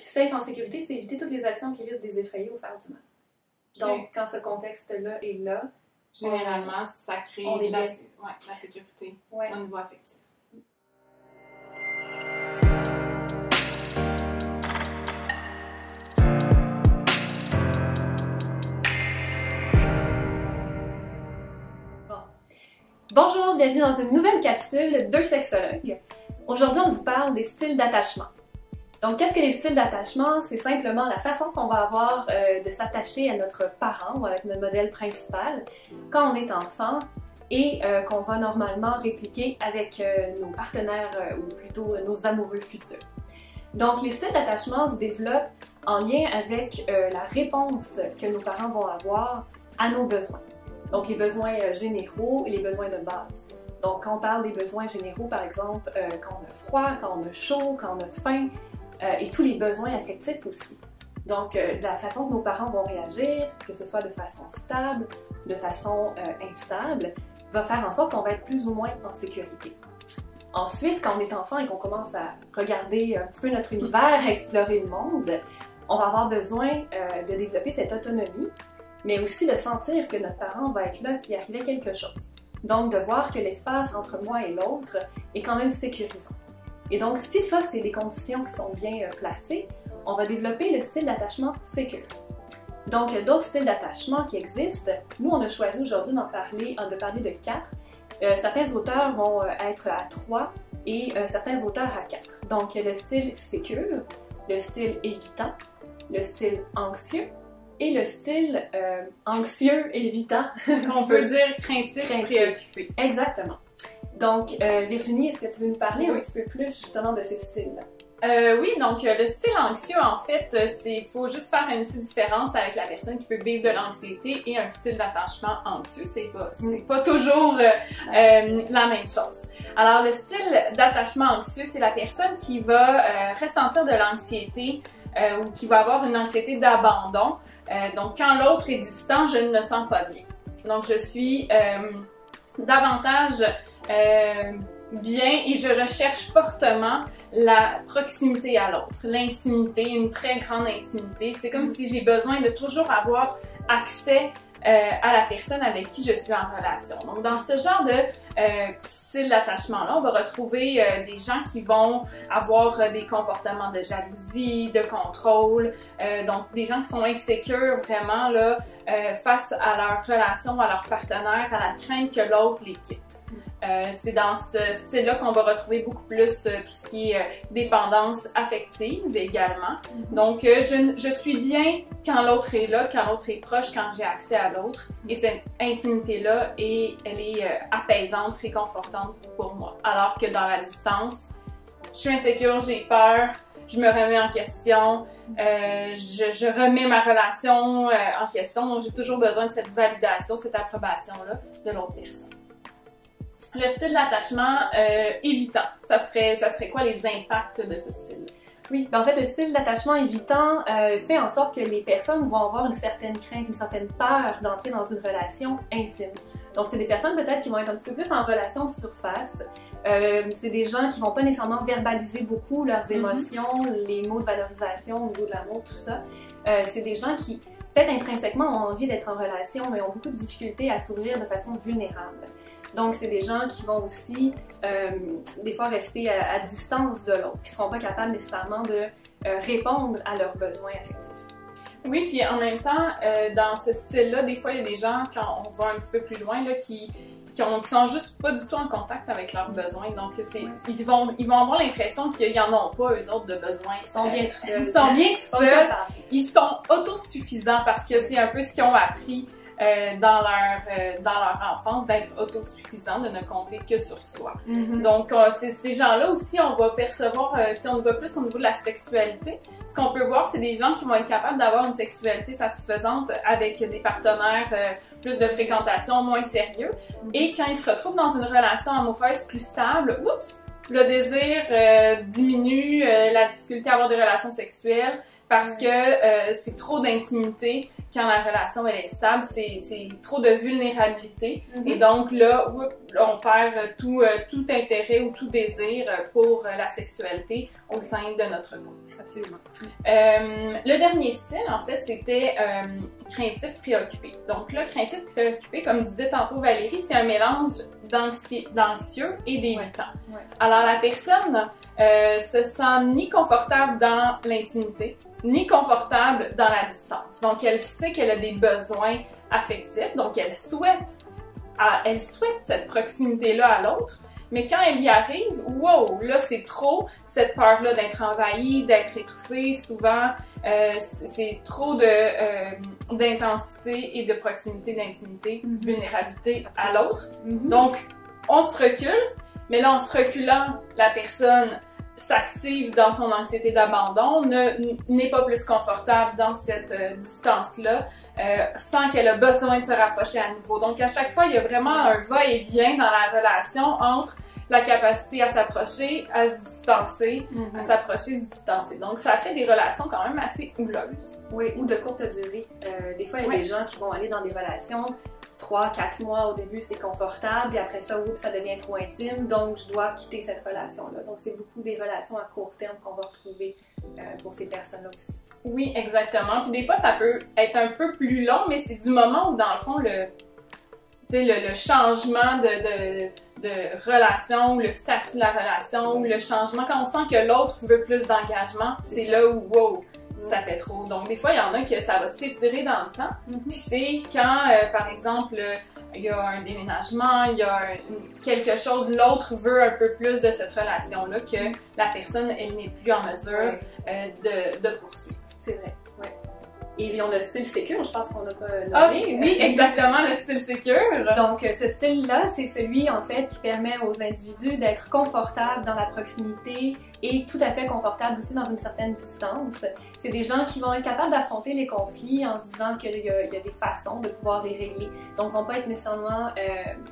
Puis safe en sécurité, c'est éviter toutes les actions qui risquent de les effrayer ou faire du mal. Donc, quand ce contexte-là est là, généralement, ça crée la sécurité au niveau affectif. Bonjour, bienvenue dans une nouvelle capsule Deux sexologues. Aujourd'hui, on vous parle des styles d'attachement. Donc, qu'est-ce que les styles d'attachement? C'est simplement la façon qu'on va avoir de s'attacher à notre parent ou avec notre modèle principal quand on est enfant et qu'on va normalement répliquer avec nos partenaires ou plutôt nos amoureux futurs. Donc, les styles d'attachement se développent en lien avec la réponse que nos parents vont avoir à nos besoins. Donc, les besoins généraux et les besoins de base. Donc, quand on parle des besoins généraux, par exemple, quand on a froid, quand on a chaud, quand on a faim, et tous les besoins affectifs aussi. Donc, de la façon que nos parents vont réagir, que ce soit de façon stable, de façon instable, va faire en sorte qu'on va être plus ou moins en sécurité. Ensuite, quand on est enfant et qu'on commence à regarder un petit peu notre univers, à explorer le monde, on va avoir besoin de développer cette autonomie, mais aussi de sentir que notre parent va être là s'il arrivait quelque chose. Donc, de voir que l'espace entre moi et l'autre est quand même sécurisant. Et donc, si ça, c'est des conditions qui sont bien placées, on va développer le style d'attachement sécure. Donc, il y a d'autres styles d'attachement qui existent. Nous, on a choisi aujourd'hui de parler de 4. Certains auteurs vont être à 3 et certains auteurs à 4. Donc, il y a le style sécure, le style évitant, le style anxieux, et le style anxieux évitant. On peut dire craintif, préoccupé. Exactement. Donc, Virginie, est-ce que tu veux nous parler un petit peu plus justement de ces styles-là? Oui, donc le style anxieux, en fait, il faut juste faire une petite différence avec la personne qui peut vivre de l'anxiété et un style d'attachement anxieux. C'est pas toujours la même chose. Alors, le style d'attachement anxieux, c'est la personne qui va ressentir de l'anxiété ou qui va avoir une anxiété d'abandon. Donc, quand l'autre est distant, je ne me sens pas bien. Donc, je suis davantage bien et je recherche fortement la proximité à l'autre, l'intimité, une très grande intimité. C'est comme si j'ai besoin de toujours avoir accès à la personne avec qui je suis en relation. Donc, dans ce genre de style d'attachement-là, on va retrouver des gens qui vont avoir des comportements de jalousie, de contrôle, donc des gens qui sont insécures vraiment là, face à leur relation, à leur partenaire, à la crainte que l'autre les quitte. C'est dans ce style-là qu'on va retrouver beaucoup plus tout ce qui est dépendance affective également. Donc, je suis bien quand l'autre est là, quand l'autre est proche, quand j'ai accès à l'autre. Et cette intimité-là, elle est apaisante, réconfortante pour moi. Alors que dans la distance, je suis insécure, j'ai peur, je me remets en question, je remets ma relation en question. Donc, j'ai toujours besoin de cette validation, cette approbation-là de l'autre personne. Le style d'attachement évitant, ça serait quoi les impacts de ce style-là? Oui, en fait, le style d'attachement évitant fait en sorte que les personnes vont avoir une certaine crainte, une certaine peur d'entrer dans une relation intime. Donc, c'est des personnes peut-être qui vont être un petit peu plus en relation de surface. C'est des gens qui vont pas nécessairement verbaliser beaucoup leurs émotions, les mots de valorisation au niveau de l'amour, tout ça. C'est des gens qui, peut-être intrinsèquement, ont envie d'être en relation, mais ont beaucoup de difficultés à s'ouvrir de façon vulnérable. Donc, c'est des gens qui vont aussi, des fois, rester à distance de l'autre, qui ne seront pas capables nécessairement de répondre à leurs besoins affectifs. Oui, puis en même temps, dans ce style-là, des fois, il y a des gens, quand on va un petit peu plus loin, là, qui sont juste pas du tout en contact avec leurs besoins. Donc, ils vont avoir l'impression qu'ils en ont pas, eux autres, de besoins. Ils sont bien tout seuls. Ils sont bien tout seuls. Ils sont autosuffisants parce que c'est un peu ce qu'ils ont appris dans leur enfance, d'être autosuffisant, de ne compter que sur soi. Donc, ces gens-là aussi, on va percevoir, si on va plus au niveau de la sexualité, ce qu'on peut voir, c'est des gens qui vont être capables d'avoir une sexualité satisfaisante avec des partenaires plus de fréquentation, moins sérieux. Et quand ils se retrouvent dans une relation amoureuse plus stable, le désir diminue, la difficulté à avoir des relations sexuelles parce que c'est trop d'intimité quand la relation elle est stable, c'est trop de vulnérabilité. Et donc là, on perd tout intérêt ou tout désir pour la sexualité au sein de notre couple. Absolument. Le dernier style, en fait, c'était craintif préoccupé. Donc là, craintif préoccupé, comme disait tantôt Valérie, c'est un mélange d'anxieux et d'évitant. Ouais. Alors la personne se sent ni confortable dans l'intimité, ni confortable dans la distance. Donc elle sait qu'elle a des besoins affectifs, donc elle souhaite cette proximité-là à l'autre. Mais quand elle y arrive, wow, là c'est trop, cette peur-là d'être envahie, d'être étouffée, souvent c'est trop d'intensité et de proximité, d'intimité, de vulnérabilité à l'autre. Donc on se recule, mais là en se reculant, la personne s'active dans son anxiété d'abandon, n'est pas plus confortable dans cette distance-là, sent qu'elle a besoin de se rapprocher à nouveau. Donc à chaque fois, il y a vraiment un va-et-vient dans la relation entre la capacité à s'approcher, à se distancer, à s'approcher, se distancer. Donc ça fait des relations quand même assez houleuses. Oui, ou de courte durée. Des fois, il y a des gens qui vont aller dans des relations 3-4 mois au début, c'est confortable, et après ça, oups, ça devient trop intime, donc je dois quitter cette relation-là. Donc, c'est beaucoup des relations à court terme qu'on va retrouver pour ces personnes-là aussi. Oui, exactement. Puis des fois, ça peut être un peu plus long, mais c'est du moment où, dans le fond, le changement de relation, ou le statut de la relation, ou le changement, quand on sent que l'autre veut plus d'engagement, c'est là où, wow, ça fait trop. Donc, des fois, il y en a que ça va s'étirer dans le temps. Puis c'est quand, par exemple, il y a un déménagement, il y a quelque chose, l'autre veut un peu plus de cette relation-là que la personne, elle n'est plus en mesure de poursuivre. C'est vrai, ouais. Et on a le style sécure, je pense qu'on n'a pas nommé. Ah oui, exactement, le style sécure. Donc, ce style-là, c'est celui, en fait, qui permet aux individus d'être confortables dans la proximité et tout à fait confortables aussi dans une certaine distance. C'est des gens qui vont être capables d'affronter les conflits en se disant qu'il y a des façons de pouvoir les régler. Donc, ils vont pas être nécessairement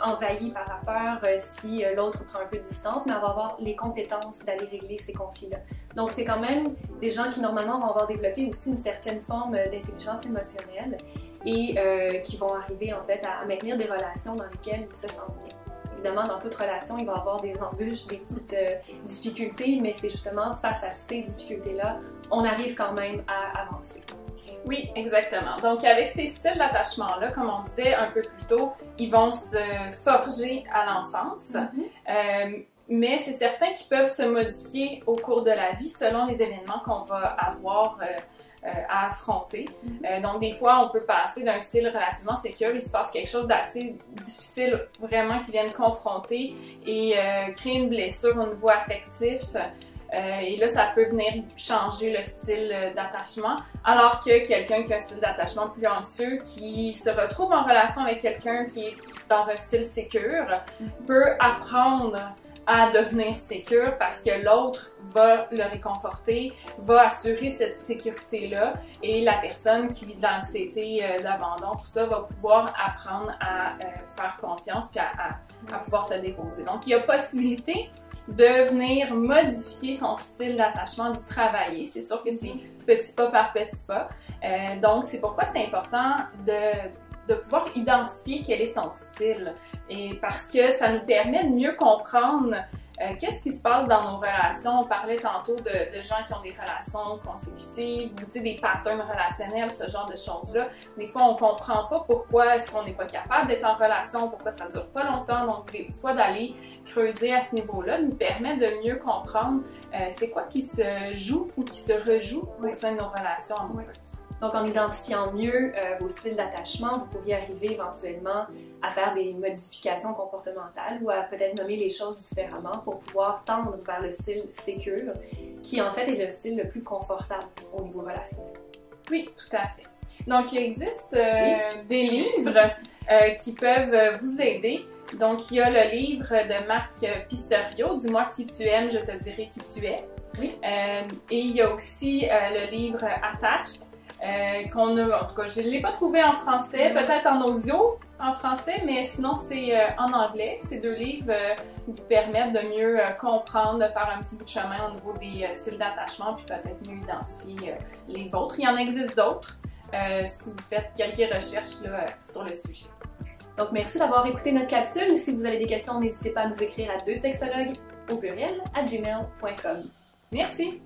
envahis par la peur si l'autre prend un peu de distance, mais on va avoir les compétences d'aller régler ces conflits-là. Donc, c'est quand même des gens qui, normalement, vont avoir développé aussi une certaine forme d'intelligence émotionnelle et qui vont arriver, en fait, à maintenir des relations dans lesquelles ils se sentent bien. Évidemment, dans toute relation, il va y avoir des embûches, des petites difficultés, mais c'est justement face à ces difficultés-là, on arrive quand même à avancer. Oui, exactement. Donc, avec ces styles d'attachement-là, comme on disait un peu plus tôt, ils vont se forger à l'enfance. Mais c'est certain qu'ils peuvent se modifier au cours de la vie selon les événements qu'on va avoir à affronter. Donc, des fois, on peut passer d'un style relativement sécure, il se passe quelque chose d'assez difficile, vraiment, qui vient confronter et créer une blessure au niveau affectif. Et là, ça peut venir changer le style d'attachement, alors que quelqu'un qui a un style d'attachement plus anxieux, qui se retrouve en relation avec quelqu'un qui est dans un style sécure, peut apprendre à devenir sécure parce que l'autre va le réconforter, va assurer cette sécurité-là et la personne qui vit de l'anxiété, d'abandon, tout ça, va pouvoir apprendre à faire confiance et à pouvoir se déposer. Donc, il y a possibilité de venir modifier son style d'attachement, d'y travailler. C'est sûr que c'est petit pas par petit pas. Donc, c'est pourquoi c'est important de pouvoir identifier quel est son style. Et parce que ça nous permet de mieux comprendre qu'est-ce qui se passe dans nos relations. On parlait tantôt de gens qui ont des relations consécutives ou des patterns relationnels, ce genre de choses-là. Des fois, on comprend pas pourquoi est-ce qu'on n'est pas capable d'être en relation, pourquoi ça dure pas longtemps. Donc, des fois, d'aller creuser à ce niveau-là nous permet de mieux comprendre c'est quoi qui se joue ou qui se rejoue au sein de nos relations amoureuses. Donc, en identifiant mieux vos styles d'attachement, vous pourriez arriver éventuellement à faire des modifications comportementales ou à peut-être nommer les choses différemment pour pouvoir tendre vers le style sécure, qui en fait est le style le plus confortable au niveau relationnel. Oui, tout à fait. Donc, il existe des livres qui peuvent vous aider. Donc, il y a le livre de Marc Pistorio, « Dis-moi qui tu aimes, je te dirai qui tu es ». Oui. Et il y a aussi le livre « Attached ». Qu'on a, en tout cas, je ne l'ai pas trouvé en français, peut-être en audio en français, mais sinon c'est en anglais. Ces deux livres vous permettent de mieux comprendre, de faire un petit bout de chemin au niveau des styles d'attachement, puis peut-être mieux identifier les vôtres. Il y en existe d'autres, si vous faites quelques recherches là, sur le sujet. Donc, merci d'avoir écouté notre capsule. Si vous avez des questions, n'hésitez pas à nous écrire à 2sexologues au pluriel @gmail.com. Merci!